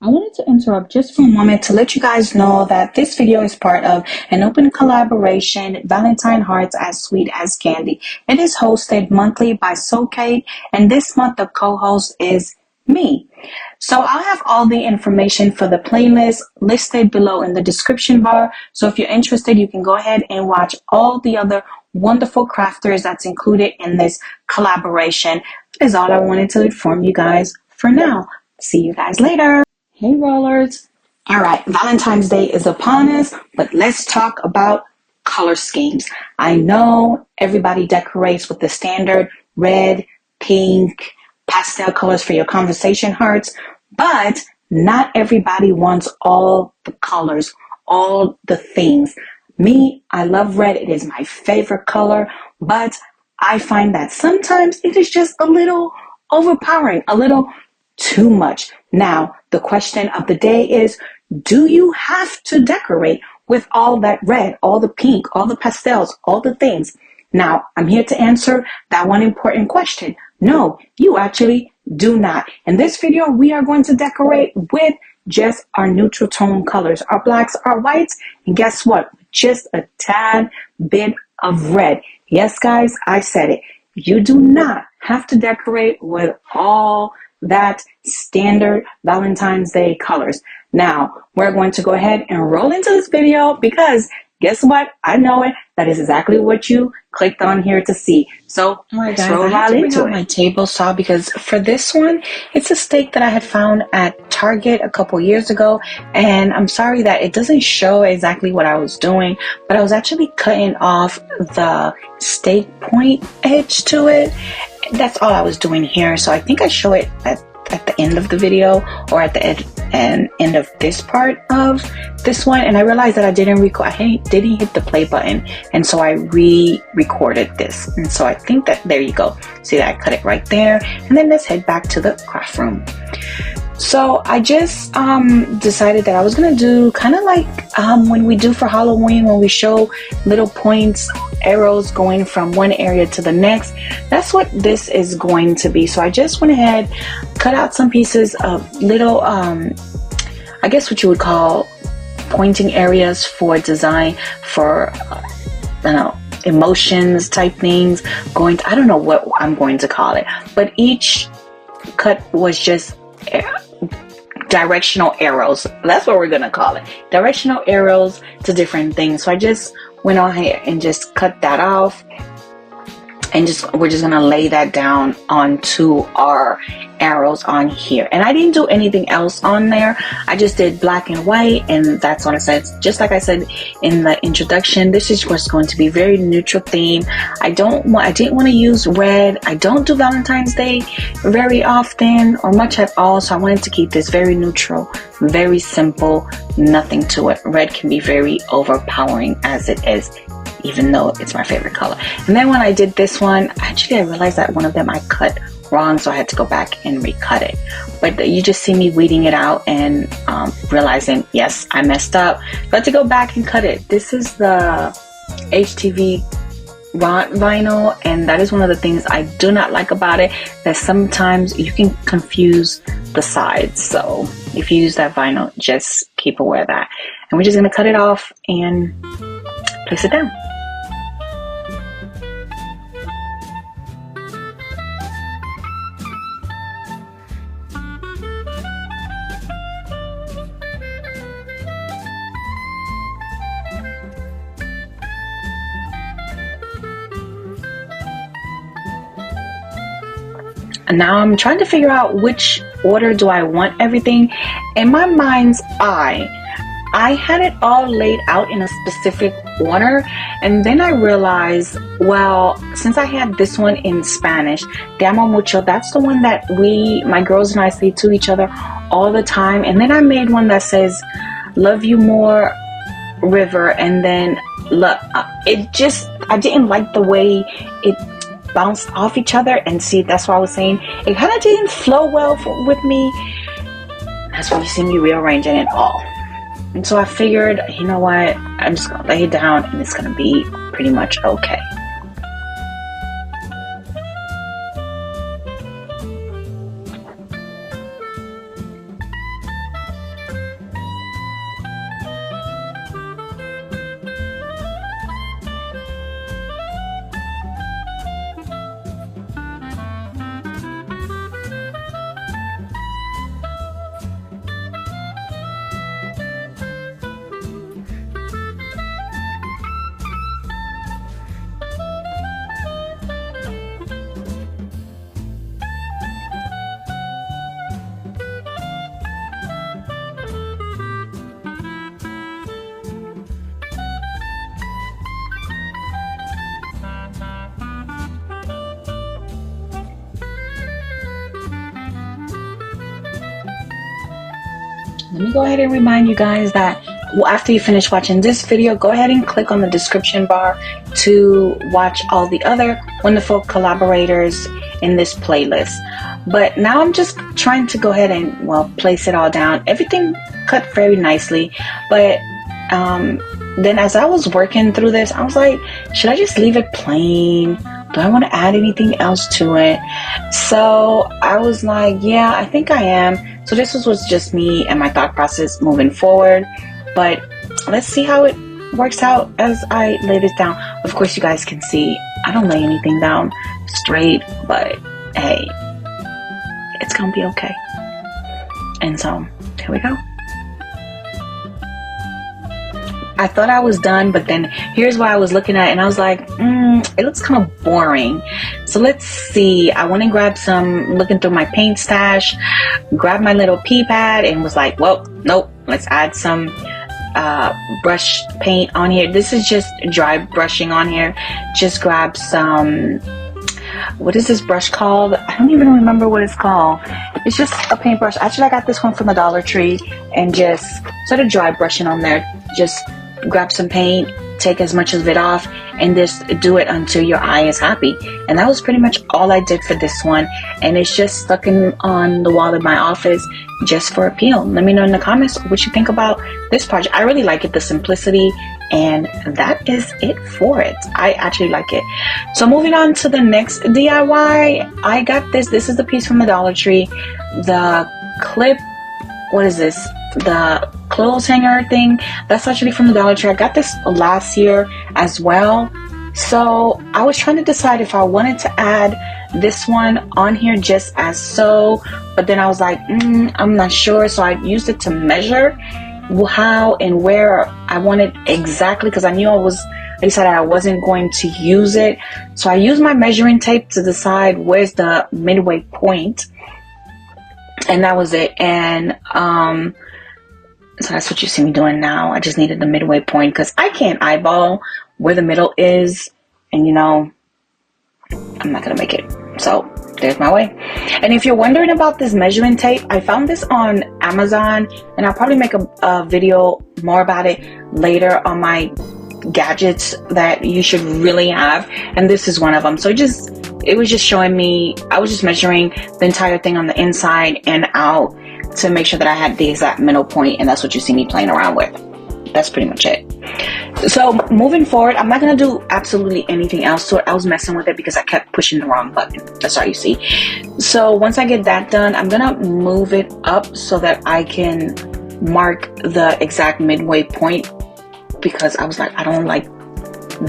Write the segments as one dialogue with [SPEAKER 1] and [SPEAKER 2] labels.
[SPEAKER 1] I wanted to interrupt just for a moment to let you guys know that this video is part of an open collaboration, Valentine Hearts as Sweet as Candy. It is hosted monthly by SoulKate, and this month the co-host is me. So I'll have all the information for the playlist listed below in the description bar. So if you're interested, you can go ahead and watch all the other wonderful crafters that's included in this collaboration. That is all I wanted to inform you guys for now. See you guys later. Hey rollers. All right, Valentine's Day is upon us, but let's talk about color schemes. I know everybody decorates with the standard red, pink, pastel colors for your conversation hearts, but not everybody wants all the colors, all the things. Me, I love red. It is my favorite color, but I find that sometimes it is just a little overpowering, a little too much. Now, the question of the day is, do you have to decorate with all that red, all the pink, all the pastels, all the things? Now, I'm here to answer that one important question. No, you actually do not. In this video, we are going to decorate with just our neutral tone colors, our blacks, our whites, and guess what? Just a tad bit of red. Yes, guys, I said it. You do not have to decorate with all that standard Valentine's Day colors. Now, we're going to go ahead and roll into this video because guess what? I know it. That is exactly what you clicked on here to see. So let's roll right into it. My table saw because for this one, it's a steak that I had found at Target a couple years ago, and I'm sorry that it doesn't show exactly what I was doing, but I was actually cutting off the steak point edge to it. That's all I was doing here, so I think I show it at the end of the video or at the end of this part of this one, and I realized that I didn't hit the play button, and so I re-recorded this, and so I think that there you go. See that I cut it right there, and then let's head back to the craft room. So I just decided that I was gonna do kind of like when we do for Halloween, when we show little points, arrows going from one area to the next. That's what this is going to be. So I just went ahead, cut out some pieces of little, I guess what you would call pointing areas for design for, I don't know, emotions type things. I don't know what I'm going to call it, but each cut was just directional arrows. That's what we're gonna call it, directional arrows to different things. So I just went on here and just cut that off, and we're just gonna lay that down onto our arrows on here. And I didn't do anything else on there. I just did black and white, and that's what it says. Just like I said in the introduction, this is what's going to be very neutral theme. I didn't want to use red. I don't do Valentine's Day very often or much at all, so I wanted to keep this very neutral, very simple, nothing to it. Red can be very overpowering as it is, even though it's my favorite color. And then when I did this one, actually I realized that one of them I cut wrong, so I had to go back and recut it. But you just see me weeding it out and realizing, yes, I messed up. Got to go back and cut it. This is the HTV vinyl, and that is one of the things I do not like about it, that sometimes you can confuse the sides. So if you use that vinyl, just keep aware of that. And we're just gonna cut it off and place it down. And now I'm trying to figure out which order do I want everything. In my mind's eye, I had it all laid out in a specific order, and then I realized, well, since I had this one in Spanish, Te amo mucho, that's the one that my girls and I say to each other all the time. And then I made one that says love you more, river, and then I didn't like the way it bounced off each other. And see, that's why I was saying it kind of didn't flow well with me. That's why you see me rearranging it all. And so I figured, you know what, I'm just gonna lay it down and it's gonna be pretty much okay. let me go ahead and remind you guys that after you finish watching this video, go ahead and click on the description bar to watch all the other wonderful collaborators in this playlist. But now I'm just trying to go ahead and, well, place it all down. Everything cut very nicely, but then as I was working through this, I was like, should I just leave it plain? Do I want to add anything else to it? So I was like, yeah, I think I am. So this was just me and my thought process moving forward. But let's see how it works out as I lay this down. Of course, you guys can see I don't lay anything down straight, but hey, it's gonna be okay. And so here we go. I thought I was done, but then here's what I was looking at, and I was like, it looks kind of boring. So let's see. I went and grabbed some, looking through my paint stash, grabbed my little pea pad, and was like, well, nope, let's add some brush paint on here. This is just dry brushing on here. Just grab some, what is this brush called? I don't even remember what it's called. It's just a paintbrush. Actually, I got this one from the Dollar Tree, and just sort of dry brushing on there. Just grab some paint, take as much of it off, and just do it until your eye is happy. And that was pretty much all I did for this one, and it's just stuck on the wall in my office just for appeal. Let me know in the comments what you think about this project. I really like it, the simplicity, and that is it for it. I actually like it. So moving on to the next DIY, I got this is the piece from the Dollar Tree, the clip, what is this, the clothes hanger thing. That's actually from the Dollar Tree. I got this last year as well. So I was trying to decide if I wanted to add this one on here just as so, but then I was like, I'm not sure. So I used it to measure how and where I wanted exactly, because I decided I wasn't going to use it. So I used my measuring tape to decide where's the midway point, and that was it. And so that's what you see me doing now. I just needed the midway point because I can't eyeball where the middle is, and you know, I'm not gonna make it. So there's my way. And if you're wondering about this measuring tape, I found this on Amazon, and I'll probably make a video more about it later on my gadgets that you should really have, and this is one of them. So it was just showing me, I was just measuring the entire thing on the inside and out to make sure that I had the exact middle point, and that's what you see me playing around with. That's pretty much it. So moving forward, I'm not going to do absolutely anything else to it. I was messing with it because I kept pushing the wrong button. That's all you see. So once I get that done, I'm going to move it up so that I can mark the exact midway point, because I was like, I don't like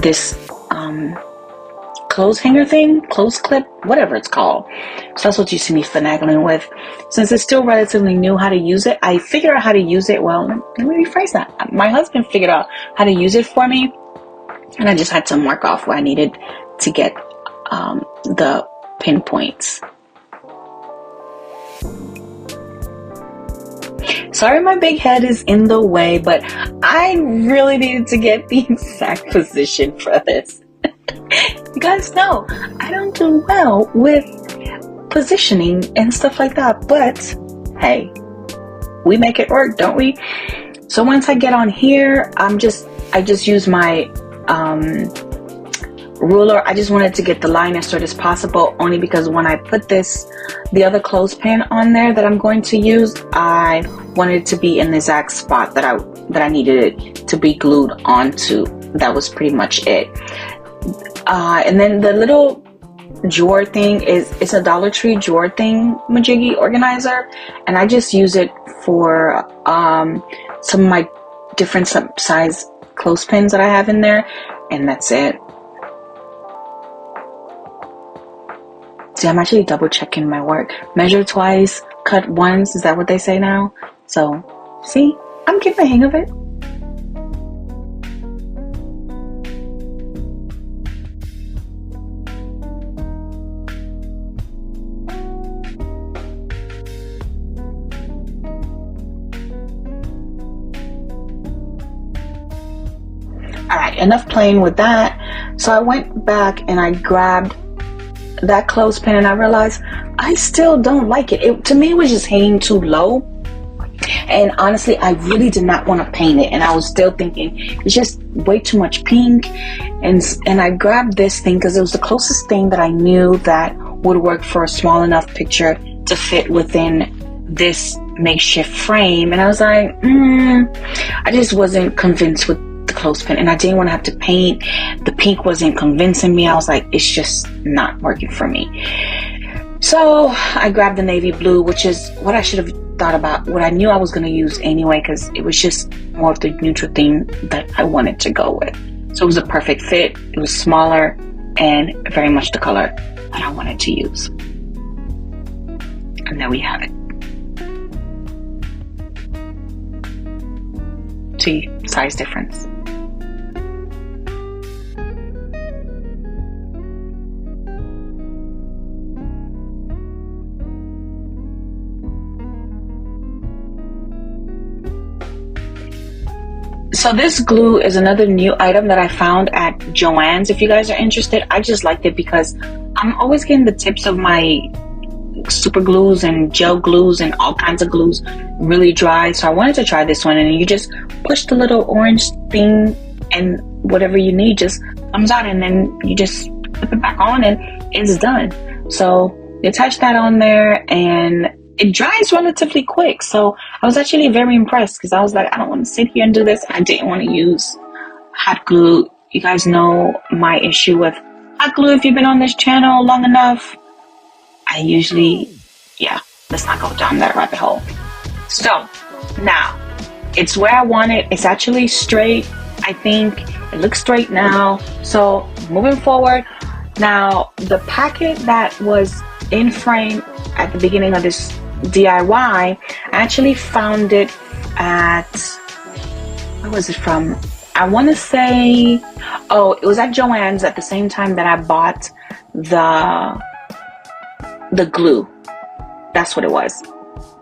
[SPEAKER 1] this clothes hanger thing, clothes clip, whatever it's called. So that's what you see me finagling with. Since it's still relatively new how to use it, I figured out how to use it. Well, let me rephrase that. My husband figured out how to use it for me, and I just had to mark off where I needed to get the pinpoints. Sorry, my big head is in the way, but I really needed to get the exact position for this. You guys know I don't do well with positioning and stuff like that, but hey, we make it work, don't we? So once I get on here, I just use my ruler. I just wanted to get the line as short as possible, only because when I put the other clothespin on there that I'm going to use, I wanted it to be in the exact spot that I needed it to be glued onto. That was pretty much it. And then the little drawer thing it's a Dollar Tree drawer thing majiggy organizer, and I just use it for some of my different size clothespins that I have in there, and that's it. See, I'm actually double checking my work. Measure twice, cut once, is that what they say now? So see, I'm getting the hang of it. Alright, enough playing with that. So I went back and I grabbed that clothespin, and I realized I still don't like it. To me, it was just hanging too low. And honestly, I really did not want to paint it, and I was still thinking it's just way too much pink. And I grabbed this thing because it was the closest thing that I knew that would work for a small enough picture to fit within this makeshift frame. And I was like, I just wasn't convinced with the clothespin, and I didn't want to have to paint. The pink wasn't convincing me. I was like, it's just not working for me. So I grabbed the navy blue, which is what I should have thought about, what I knew I was going to use anyway, because it was just more of the neutral theme that I wanted to go with. So it was a perfect fit. It was smaller and very much the color that I wanted to use. And there we have it. See, size difference. So this glue is another new item that I found at Joann's. If you guys are interested, I just liked it because I'm always getting the tips of my super glues and gel glues and all kinds of glues really dry. So I wanted to try this one, and you just push the little orange thing and whatever you need just comes out, and then you just flip it back on and it's done. So you attach that on there and it dries relatively quick. So I was actually very impressed because I was like, I don't want to sit here and do this. I didn't want to use hot glue. You guys know my issue with hot glue. If you've been on this channel long enough, I usually, let's not go down that rabbit hole. So now it's where I want it. It's actually straight. I think it looks straight now. So moving forward, now the packet that was in frame at the beginning of this DIY, I actually found it at, where was it from? I want to say, it was at Joann's at the same time that I bought the glue. That's what it was.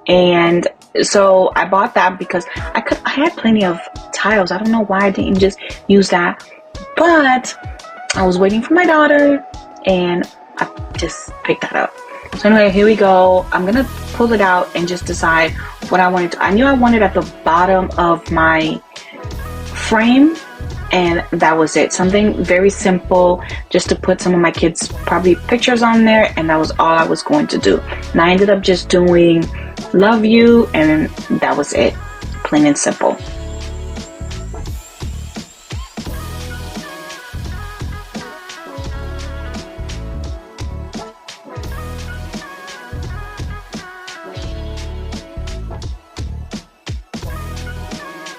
[SPEAKER 1] And so I bought that because I had plenty of tiles. I don't know why I didn't just use that, but I was waiting for my daughter and I just picked that up. So anyway, here we go. I'm gonna pull it out and just decide what I wanted to. I knew I wanted at the bottom of my frame, and that was it. Something very simple, just to put some of my kids' probably pictures on there, and that was all I was going to do. And I ended up just doing love you, and that was it. Plain and simple.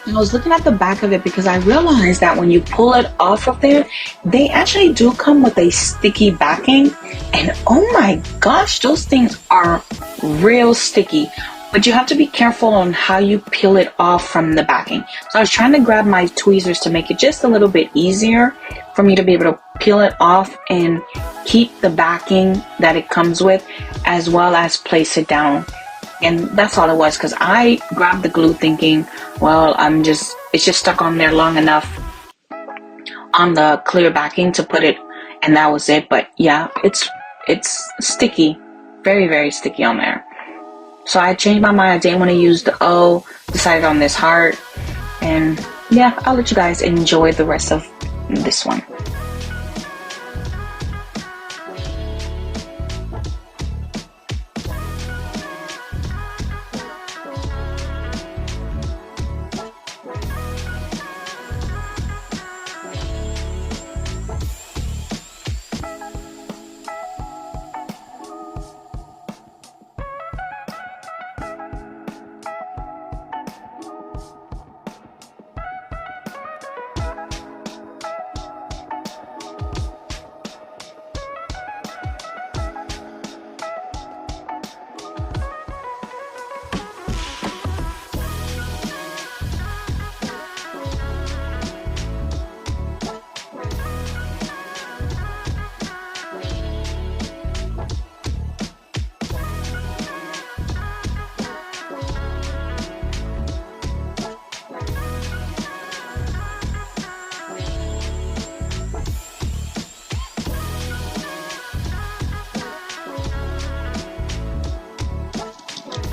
[SPEAKER 1] I was looking at the back of it because I realized that when you pull it off of there, they actually do come with a sticky backing, and oh my gosh, those things are real sticky. But you have to be careful on how you peel it off from the backing. So I was trying to grab my tweezers to make it just a little bit easier for me to be able to peel it off and keep the backing that it comes with, as well as place it down. And that's all it was, because I grabbed the glue thinking, well, it's just stuck on there long enough on the clear backing to put it, and that was it. But yeah, it's sticky, very, very sticky on there. So I changed my mind. I didn't want to use the O, decided on this heart, and yeah, I'll let you guys enjoy the rest of this one.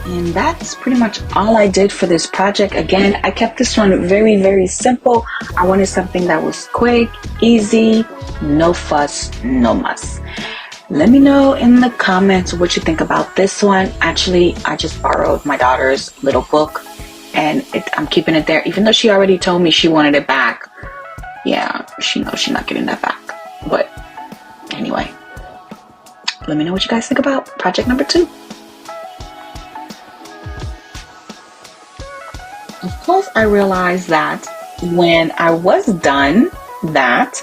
[SPEAKER 1] And that's pretty much all I did for this project. Again, I kept this one very, very simple. I wanted something that was quick, easy, no fuss, no muss. Let me know in the comments what you think about this one. Actually, I just borrowed my daughter's little book, and I'm keeping it there, even though she already told me she wanted it back. Yeah, she knows she's not getting that back. But anyway, let me know what you guys think about project number 2. Of course, I realized that when I was done that,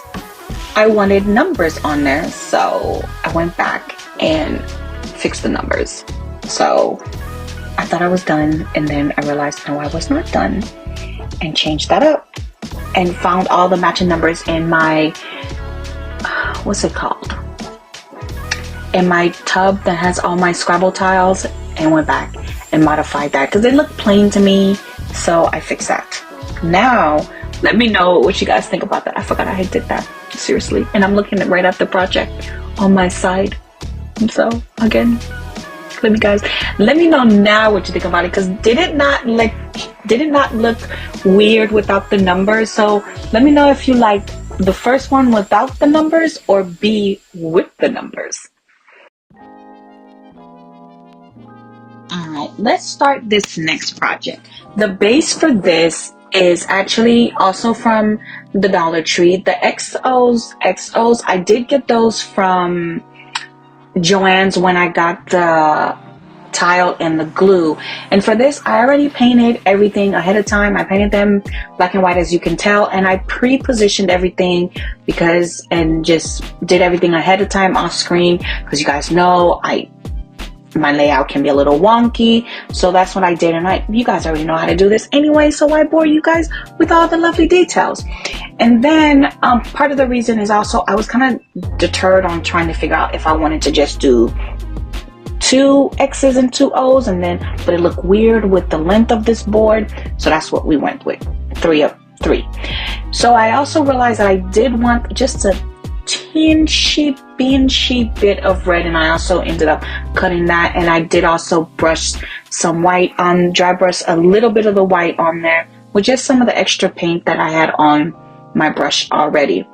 [SPEAKER 1] I wanted numbers on there, so I went back and fixed the numbers. So I thought I was done, and then I realized no, I was not done, and changed that up and found all the matching numbers in my what's it called, in my tub that has all my Scrabble tiles, and went back and modified that because it looked plain to me. So I fixed that. Now let me know what you guys think about that. I forgot I did that, seriously, and I'm looking right at the project on my side. And so again, let me know now what you think about it, because did it not look weird without the numbers? So let me know if you like the first one without the numbers or B with the numbers. Alright, let's start this next project. The base for this is actually also from the Dollar Tree. The XOs, I did get those from Joann's when I got the tile and the glue. And for this, I already painted everything ahead of time. I painted them black and white, as you can tell, and I pre-positioned everything and just did everything ahead of time off screen, because you guys know my layout can be a little wonky. So that's what I did, and you guys already know how to do this anyway, so I bore you guys with all the lovely details. And then part of the reason is also I was kind of deterred on trying to figure out if I wanted to just do 2 X's and 2 O's, but it looked weird with the length of this board, so that's what we went with, 3 of 3. So I also realized that I did want just a teensy bit of red, and I also ended up cutting that, and I did also brush some white on, dry brush a little bit of the white on there with just some of the extra paint that I had on my brush already,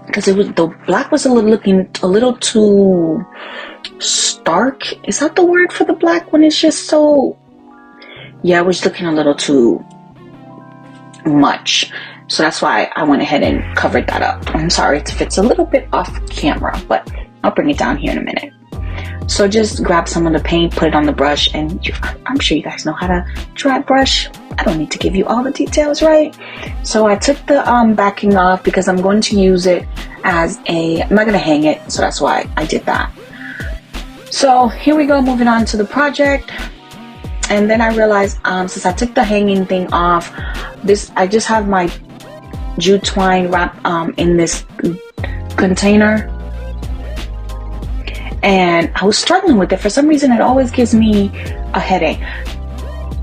[SPEAKER 1] because the black was looking a little too stark. Is that the word for the black when it's just so, yeah, it was looking a little too much. So that's why I went ahead and covered that up. I'm sorry if it's a little bit off camera, but I'll bring it down here in a minute. So just grab some of the paint, put it on the brush, and I'm sure you guys know how to dry brush. I don't need to give you all the details, right? So I took the backing off because I'm going to use it as I'm not going to hang it, so that's why I did that. So here we go, moving on to the project. And then I realized since I took the hanging thing off, I just have my jute twine wrap in this container, and I was struggling with it. For some reason, it always gives me a headache.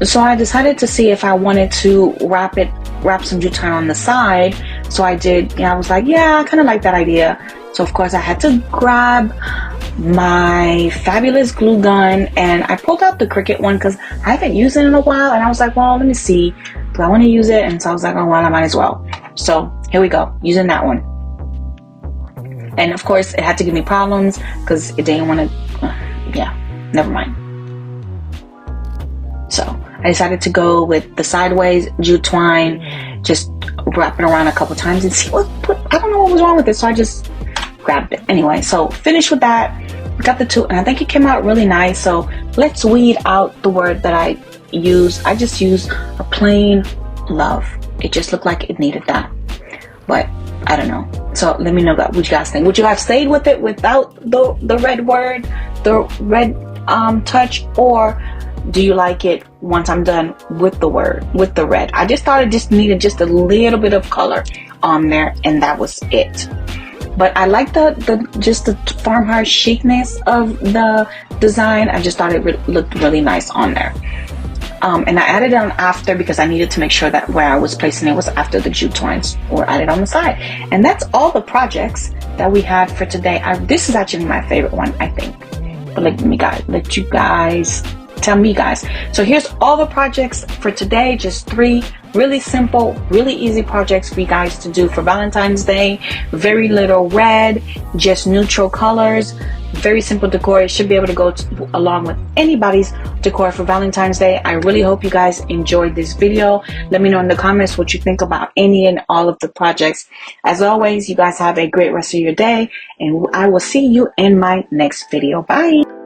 [SPEAKER 1] So I decided to see if I wanted to wrap some jute twine on the side. So I did. I was like, yeah, I kind of like that idea. So of course I had to grab my fabulous glue gun, and I pulled out the Cricut one because I haven't used it in a while, and I was like, well, let me see, do I want to use it? And so I was like, oh well, I might as well. So here we go, using that one. And of course it had to give me problems because it didn't want to, yeah, never mind. So I decided to go with the sideways jute twine, just wrap it around a couple times and see I don't know what was wrong with it, so I just grabbed it. Anyway, so finished with that, got the 2, and I think it came out really nice. So let's weed out the word that I use. I just used a plain love. It just looked like it needed that, but I don't know. So let me know what you guys think. Would you have stayed with it without the red word, the red touch, or do you like it once I'm done with the word, with the red? I just thought it just needed just a little bit of color on there, and that was it. But I like just the farmhouse chicness of the design. I just thought it looked really nice on there. And I added it on after because I needed to make sure that where I was placing it was after the jute twines were added on the side. And that's all the projects that we had for today. This is actually my favorite one, I think. But let you guys Tell me, guys. So here's all the projects for today. Just 3 really simple, really easy projects for you guys to do for Valentine's Day. Very little red, just neutral colors. Very simple decor. It should be able to go along with anybody's decor for Valentine's Day. I really hope you guys enjoyed this video. Let me know in the comments what you think about any and all of the projects. As always, you guys have a great rest of your day, and I will see you in my next video. Bye.